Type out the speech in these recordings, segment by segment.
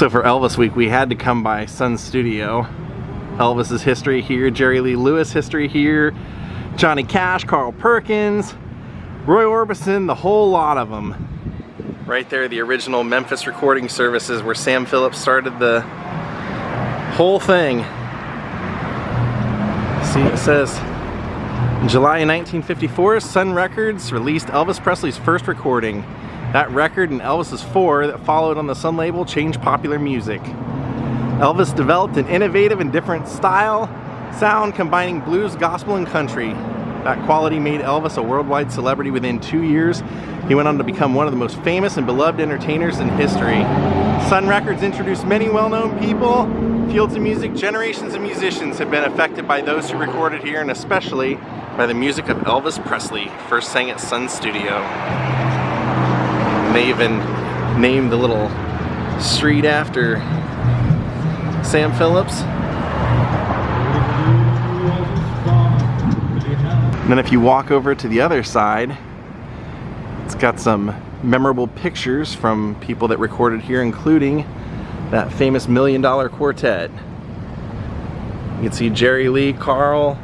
So for Elvis Week, we had to come by Sun Studio. Elvis's history here, Jerry Lee Lewis history here, Johnny Cash, Carl Perkins, Roy Orbison, the whole lot of them. Right there, the original Memphis recording services where Sam Phillips started the whole thing. See, it says, in July 1954, Sun Records released Elvis Presley's first recording. That record and Elvis's 4 that followed on the Sun label changed popular music. Elvis developed an innovative and different sound combining blues, gospel, and country. That quality made Elvis a worldwide celebrity within 2 years. He went on to become one of the most famous and beloved entertainers in history. Sun Records introduced many well-known people. Fields of music, generations of musicians have been affected by those who recorded here, and especially by the music of Elvis Presley, first sang at Sun Studio. And they even named the little street after Sam Phillips. And then if you walk over to the other side, it's got some memorable pictures from people that recorded here, including that famous $1 Million Quartet. You can see Jerry Lee, Carl,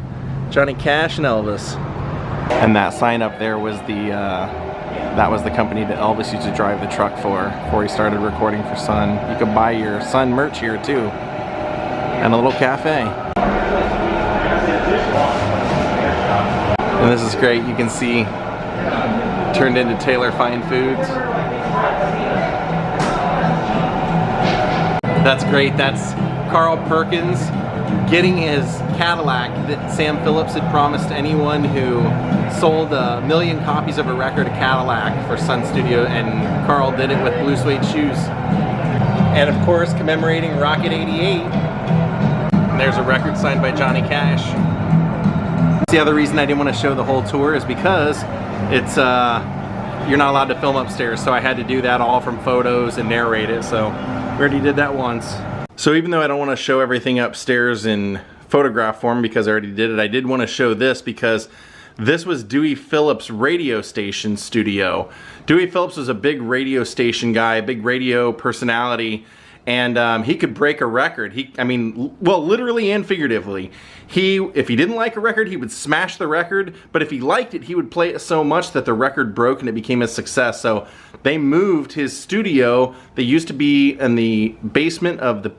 Johnny Cash, and Elvis. And that sign up there was that was the company that Elvis used to drive the truck for before he started recording for Sun. You could buy your Sun merch here too, and a little cafe. And this is great. You can see turned into Taylor Fine Foods. That's great. That's Carl Perkins getting his Cadillac that Sam Phillips had promised anyone who sold 1 million copies of a record, a Cadillac, for Sun Studio, and Carl did it with blue suede shoes. And of course, commemorating Rocket 88, there's a record signed by Johnny Cash. The other reason I didn't want to show the whole tour is because it's you're not allowed to film upstairs, so I had to do that all from photos and narrate it, so we already did that once. So even though I don't want to show everything upstairs in photograph form because I already did it, I did want to show this because this was Dewey Phillips' radio station studio. Dewey Phillips was a big radio station guy, a big radio personality, and he could break a record. I mean, well, literally and figuratively. If he didn't like a record, he would smash the record, but if he liked it, he would play it so much that the record broke and it became a success. So they moved his studio. They used to be in the basement of the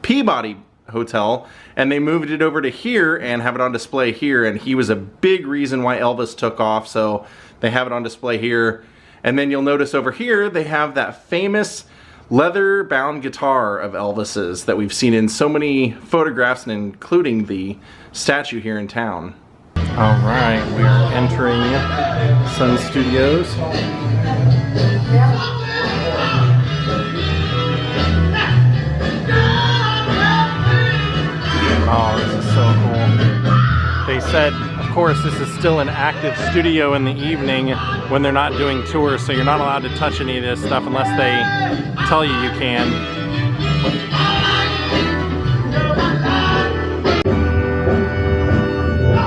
Peabody Hotel, and they moved it over to here and have it on display here, and he was a big reason why Elvis took off, so they have it on display here. And then you'll notice over here they have that famous leather-bound guitar of Elvis's that we've seen in so many photographs, and including the statue here in town. Alright, we are entering Sun Studios. Oh, this is so cool. They said, of course, this is still an active studio in the evening when they're not doing tours, so you're not allowed to touch any of this stuff unless they tell you you can.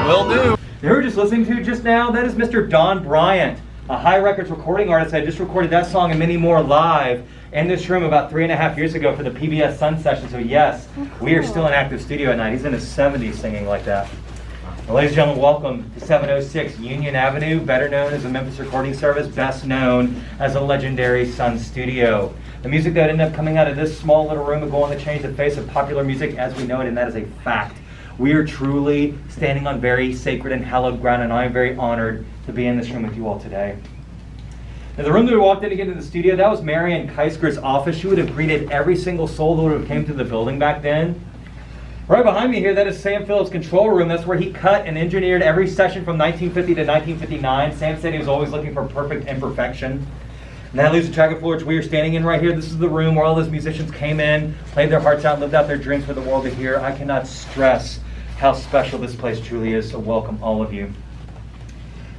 Will do. Who we were just listening to just now, that is Mr. Don Bryant, a High Records recording artist that just recorded that song and many more live in this room about 3.5 years ago for the PBS Sun session. So yes, we are still in active studio at night. He's in his 70s singing like that. Well, ladies and gentlemen, welcome to 706 Union Avenue, better known as the Memphis Recording Service, best known as the legendary Sun Studio. The music that ended up coming out of this small little room would go on to change the face of popular music as we know it, and that is a fact. We are truly standing on very sacred and hallowed ground, and I am very honored to be in this room with you all today. Now, the room that we walked in to get into the studio, that was Marian Keisker's office. She would have greeted every single soul that would have came through the building back then. Right behind me here, that is Sam Phillips' control room. That's where he cut and engineered every session from 1950 to 1959. Sam said he was always looking for perfect imperfection. And that leaves the track floor, which we are standing in right here. This is the room where all those musicians came in, played their hearts out, lived out their dreams for the world to hear. I cannot stress how special this place truly is, so welcome all of you.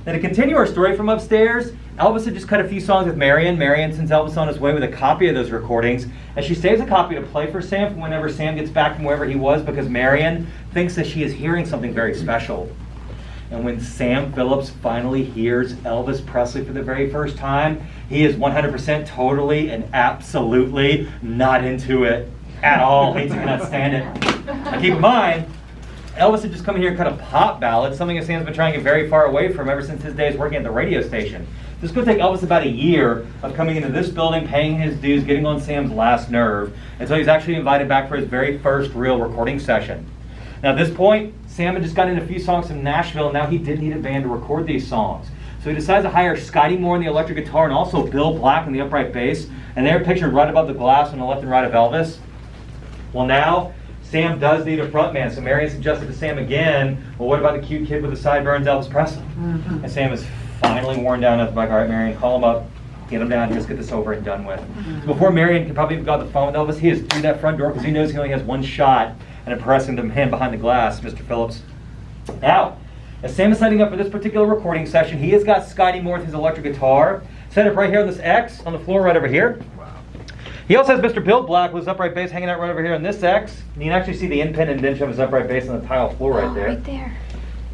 Now to continue our story from upstairs, Elvis had just cut a few songs with Marian. Marian sends Elvis on his way with a copy of those recordings, and she saves a copy to play for Sam from whenever Sam gets back from wherever he was, because Marian thinks that she is hearing something very special. And when Sam Phillips finally hears Elvis Presley for the very first time, he is 100% totally and absolutely not into it at all. He cannot stand it. Now keep in mind, Elvis had just come in here and cut a pop ballad, something that Sam's been trying to get very far away from ever since his days working at the radio station. This is going to take Elvis about a year of coming into this building, paying his dues, getting on Sam's last nerve, until he's actually invited back for his very first real recording session. Now at this point, Sam had just gotten in a few songs from Nashville, and now he did need a band to record these songs. So he decides to hire Scotty Moore on the electric guitar and also Bill Black on the upright bass, and they're pictured right above the glass on the left and right of Elvis. Well now, Sam does need a frontman, so Marion suggested to Sam again, well, what about the cute kid with the sideburns, Elvis Presley? And Sam is finally worn down enough, like, all right, Marion, call him up, get him down, just get this over and done with. So before Marion can probably have got the phone with Elvis, he is through that front door because he knows he only has one shot and impressing the man behind the glass, Mr. Phillips. Now, as Sam is setting up for this particular recording session, he has got Scotty Moore with his electric guitar set up right here on this X on the floor right over here. He also has Mr. Bill Black with his upright bass hanging out right over here on this X. And you can actually see the in-pin indentation of his upright bass on the tile floor right there. Right there.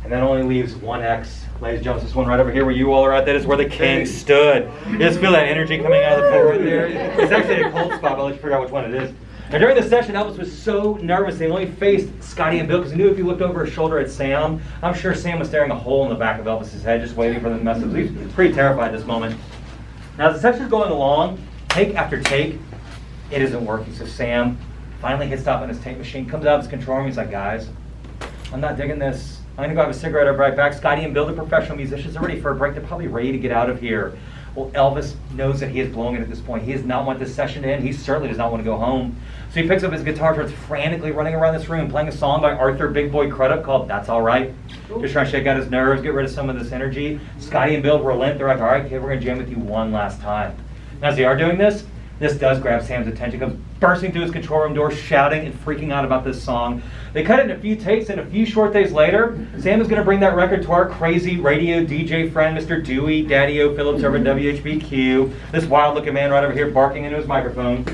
And that only leaves one X. Ladies and gentlemen, this one right over here where you all are at, that is where the king stood. You just feel that energy coming out of the floor right there. It's actually a cold spot, but I'll let you figure out which one it is. Now during the session, Elvis was so nervous that he only faced Scotty and Bill because he knew if he looked over his shoulder at Sam, I'm sure Sam was staring a hole in the back of Elvis's head, just waiting for them to mess up. He was pretty terrified at this moment. Now as the session's going along, take after take, it isn't working. So Sam finally hits stop on his tape machine, comes out of his control room, he's like, guys, I'm not digging this. I'm gonna go have a cigarette, I'll be right back. Scotty and Bill, the professional musicians, are ready for a break. They're probably ready to get out of here. Well, Elvis knows that he is blowing it at this point. He does not want this session to end. He certainly does not want to go home. So he picks up his guitar, starts frantically running around this room, playing a song by Arthur Big Boy Crudup called That's All Right. Just trying to shake out his nerves, get rid of some of this energy. Scotty and Bill relent. They're like, all right, kid, we're going to jam with you one last time. Now, as they are doing this does grab Sam's attention. Comes bursting through his control room door, shouting and freaking out about this song. They cut it in a few takes, and a few short days later, Sam is going to bring that record to our crazy radio DJ friend, Mr. Dewey Daddy-O Phillips over at WHBQ. This wild-looking man right over here barking into his microphone.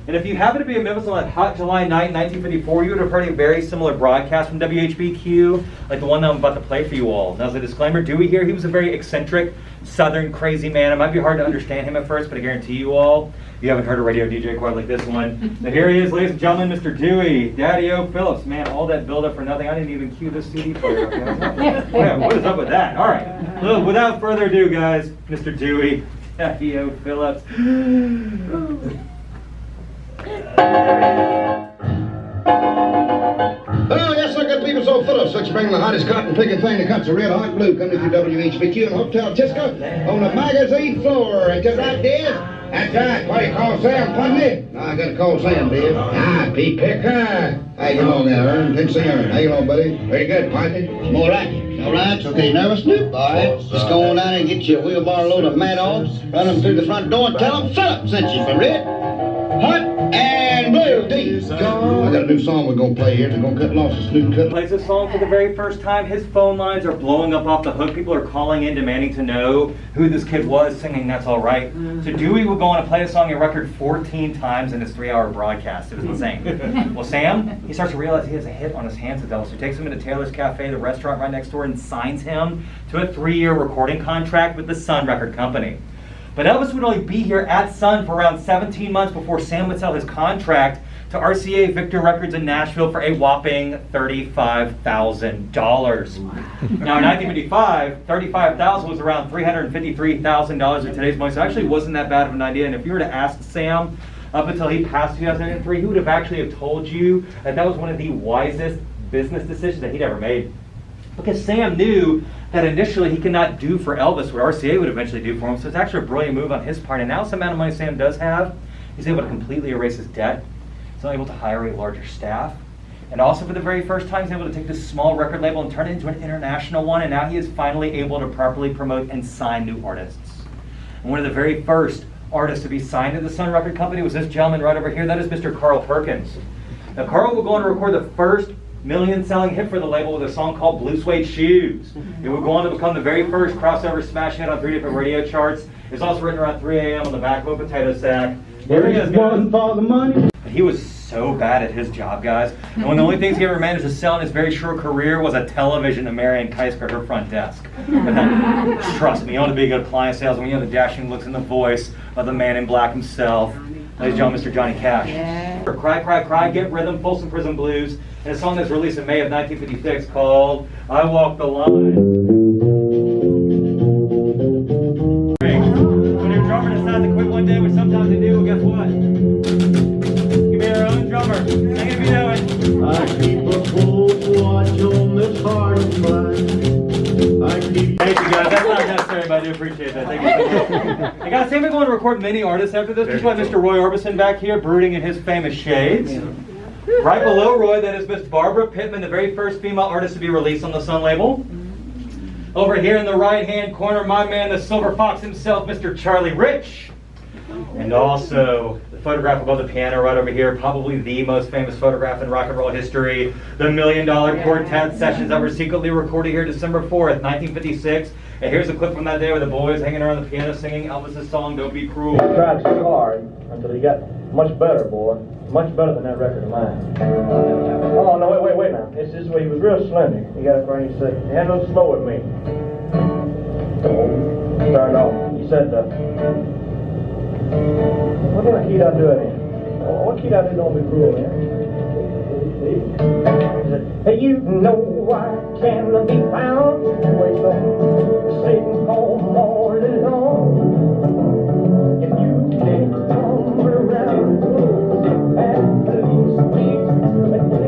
And if you happen to be in Memphis on that hot July night in 1954, you would have heard a very similar broadcast from WHBQ, like the one that I'm about to play for you all. Now, as a disclaimer, Dewey here, he was a very eccentric, southern, crazy man. It might be hard to understand him at first, but I guarantee you all, you haven't heard a radio DJ quite like this one. So here he is, ladies and gentlemen, Mr. Dewey, Daddy-O Phillips. Man, all that build-up for nothing. I didn't even cue this CD player. Yeah, what is up with that? All right. Look, without further ado, guys, Mr. Dewey, Daddy-O Phillips. Oh, yes, sir, good people, so Phillips, let's bring the hottest cotton picking thing that cuts a red hot blue coming through WHBQ and Hotel Tisco on the magazine floor. Ain't that right, Daze? That's right. Why do you call Sam Putney? No, I gotta call Sam, Daze. Ah, Pete Picker. How you on there, Ern? Tennessee Ern. How you on, buddy? Very good, Putney. More like it. All right, it's okay. Nervous? Nope. All right. Just go on down and get you a wheelbarrow load of mad dogs, run them through the front door and tell them Phillips sent you from Red, Hot, and Blue. Daze. I got a new song we're gonna play here. We're gonna cut losses. New cut. Plays this song for the very first time. His phone lines are blowing up off the hook. People are calling in demanding to know who this kid was singing That's All Right. So Dewey would go on to play the song a record 14 times in his 3-hour broadcast. It was insane. Well, Sam, he starts to realize he has a hit on his hands with Elvis. So he takes him into Taylor's Cafe, the restaurant right next door, and signs him to a 3-year recording contract with the Sun Record Company. But Elvis would only be here at Sun for around 17 months before Sam would sell his contract to RCA Victor Records in Nashville for a whopping $35,000. Now in 1955, $35,000 was around $353,000 in today's money, so it actually wasn't that bad of an idea. And if you were to ask Sam up until he passed 2003, he would have actually told you that that was one of the wisest business decisions that he'd ever made. Because Sam knew that initially he could not do for Elvis what RCA would eventually do for him, so it's actually a brilliant move on his part. And now some amount of money Sam does have, he's able to completely erase his debt. He's able to hire a larger staff. And also for the very first time, he's able to take this small record label and turn it into an international one, and now he is finally able to properly promote and sign new artists. And one of the very first artists to be signed to the Sun Record Company was this gentleman right over here. That is Mr. Carl Perkins. Now Carl will go on to record the first million-selling hit for the label with a song called Blue Suede Shoes. It would go on to become the very first crossover smash hit on 3 different radio charts. It's also written around 3 a.m. on the back of a potato sack. Here he is, guys. For the money. But he was so bad at his job, guys. And one of the only things he ever managed to sell in his very short career was a television to Marianne Keisker, her front desk. But then, trust me, you want to be a good appliance salesman, you know the dashing looks and the voice of the man in black himself. Ladies and gentlemen, Mr. Johnny Cash. Yeah. Cry, Cry, Cry, Get Rhythm, Folsom Prison Blues, and a song that's released in May of 1956 called I Walk the Line. When your drummer decides to quit one day, which sometimes they do, well, guess what? You be your own drummer. Sing it if you know it. I keep a close watch on this heart of mine. Thank you, guys. That's not necessary, but I do appreciate that. Thank you so much. Hey, guys, Sam, we're going to record many artists after this. Just like Mr. Roy Orbison back here, brooding in his famous shades. Right below Roy, that is Miss Barbara Pittman, the very first female artist to be released on the Sun label. Over here in the right-hand corner, my man, the Silver Fox himself, Mr. Charlie Rich. And also, the photograph above the piano right over here, probably the most famous photograph in rock and roll history, the $1 Million Quartet sessions that were secretly recorded here December 4th, 1956. And here's a clip from that day with the boys hanging around the piano singing Elvis's song, Don't Be Cruel. He tried so hard until he got much better, boy. Much better than that record of mine. Oh, no, wait now. This is where he was real slender. He got up there and he said, "Hand a little slow with me." Started off. He said, what kind of key did I do it in? What key did I do Don't Be Cruel, man? He said, hey, you know I can be found. Wait, so Satan called more than long. If you can't come around, at least we make it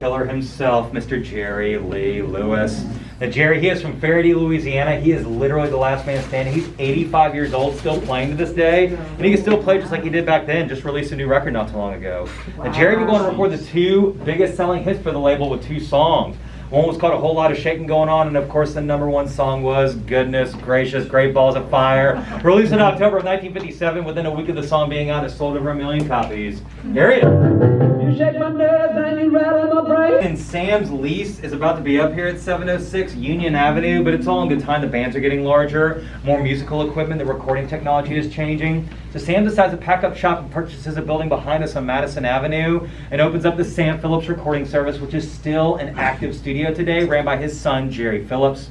Killer himself, Mr. Jerry Lee Lewis. Now, Jerry, he is from Faraday, Louisiana. He is literally the last man standing. He's 85 years old, still playing to this day. And he can still play just like he did back then, just released a new record not too long ago. Now, Jerry was going to record the two biggest selling hits for the label with two songs. One was called A Whole Lot of Shaking Going On, and of course the #1 song was Goodness Gracious, Great Balls of Fire. Released in October of 1957, within a week of the song being out, it sold over 1 million copies. Here he is. You shake my nerves and you rattle my brain. And Sam's lease is about to be up here at 706 Union Avenue, but it's all in good time. The bands are getting larger, more musical equipment, the recording technology is changing. So Sam decides to pack up shop and purchases a building behind us on Madison Avenue and opens up the Sam Phillips recording service, which is still an active studio today, ran by his son, Jerry Phillips.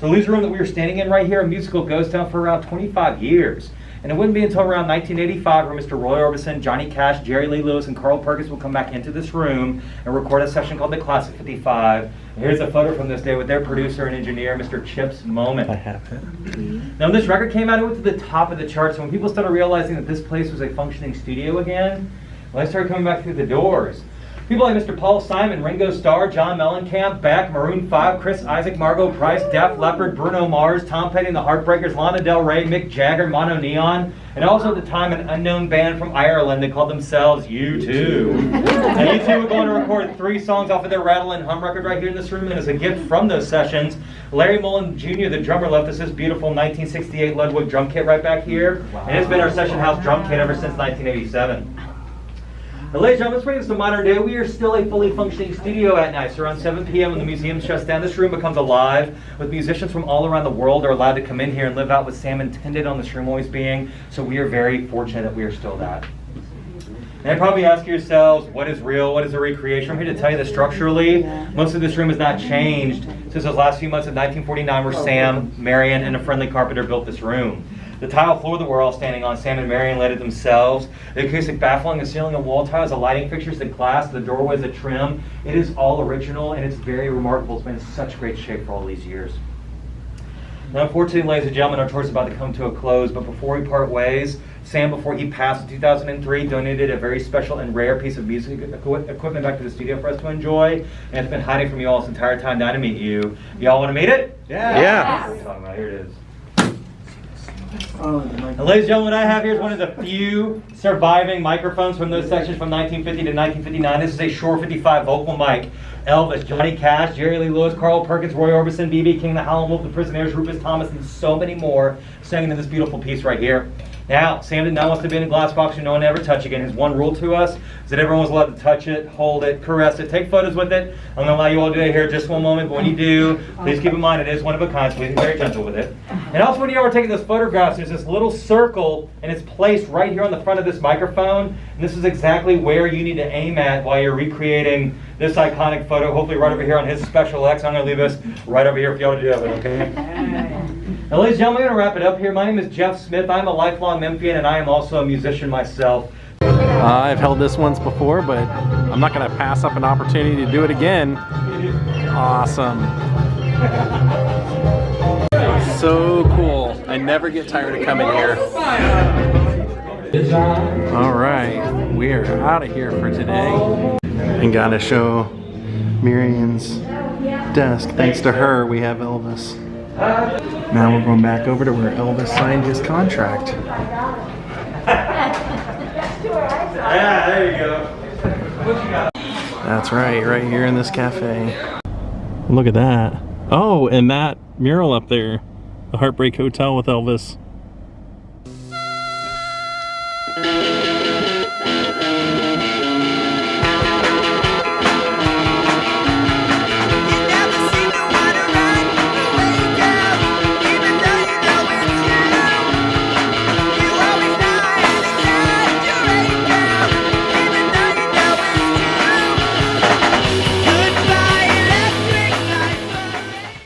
So the loose room that we were standing in right here, a musical ghost town for around 25 years. And it wouldn't be until around 1985 where Mr. Roy Orbison, Johnny Cash, Jerry Lee Lewis, and Carl Perkins will come back into this room and record a session called the Classic 55. And here's a photo from this day with their producer and engineer, Mr. Chips Moment. I have it. Now, when this record came out, it went to the top of the charts. And when people started realizing that this place was a functioning studio again, well, they started coming back through the doors. People like Mr. Paul Simon, Ringo Starr, John Mellencamp, Beck, Maroon 5, Chris Isaac, Margot Price, Def Leppard, Bruno Mars, Tom Petty and the Heartbreakers, Lana Del Rey, Mick Jagger, Mono Neon, and also at the time an unknown band from Ireland that called themselves U2. And U2 were going to record 3 songs off of their Rattle and Hum record right here in this room, and as a gift from those sessions, Larry Mullen Jr., the drummer, left us this beautiful 1968 Ludwig drum kit right back here, and it's been our session house drum kit ever since 1987. Now, ladies and gentlemen, let's bring this to modern day. We are still a fully functioning studio at night. So around 7 p.m. when the museum shuts down, this room becomes alive with musicians from all around the world are allowed to come in here and live out what Sam intended on this room always being. So we are very fortunate that we are still that. And you probably ask yourselves, what is real? What is a recreation? I'm here to tell you that structurally, most of this room has not changed since those last few months of 1949 where Sam, Marion, and a friendly carpenter built this room. The tile floor that we're all standing on, Sam and Marion laid it themselves. The acoustic baffling, the ceiling and wall tiles, the lighting fixtures, the glass, the doorways, the trim. It is all original and it's very remarkable. It's been in such great shape for all these years. Now, unfortunately, ladies and gentlemen, our tour is about to come to a close, but before we part ways, Sam, before he passed in 2003, donated a very special and rare piece of music equipment back to the studio for us to enjoy, and it's been hiding from you all this entire time now to meet you. Y'all want to meet it? Yeah. What are you talking about? Here it is. Now, ladies and gentlemen, what I have here is one of the few surviving microphones from those sections from 1950 to 1959. This is a Shure 55 vocal mic. Elvis, Johnny Cash, Jerry Lee Lewis, Carl Perkins, Roy Orbison, B.B. King, the Howlin' Wolf, the Prisoners, Rufus Thomas, and so many more sang in this beautiful piece right here. Now, Sam did not want to be in a glass box and no one ever touch again. His one rule to us is that everyone was allowed to touch it, hold it, caress it, take photos with it. I'm going to allow you all to do it here just one moment, but when you do, please keep in mind it is one of a kind, so please be very gentle with it. And also when you are taking those photographs, there's this little circle and it's placed right here on the front of this microphone. And this is exactly where you need to aim at while you're recreating this iconic photo, hopefully right over here on his special X. I'm going to leave this right over here for y'all to do it, okay? Now, ladies and gentlemen, we're going to wrap it up here. My name is Jeff Smith. I'm a lifelong Memphian, and I am also a musician myself. I've held this once before, but I'm not going to pass up an opportunity to do it again. Awesome. So cool. I never get tired of coming here. All right, we are out of here for today. And gotta show Miriam's desk. Thanks to her, we have Elvis. Now we're going back over to where Elvis signed his contract. Yeah, there you go. That's right here in this cafe. Look at that. Oh, and that mural up there, the Heartbreak Hotel with Elvis.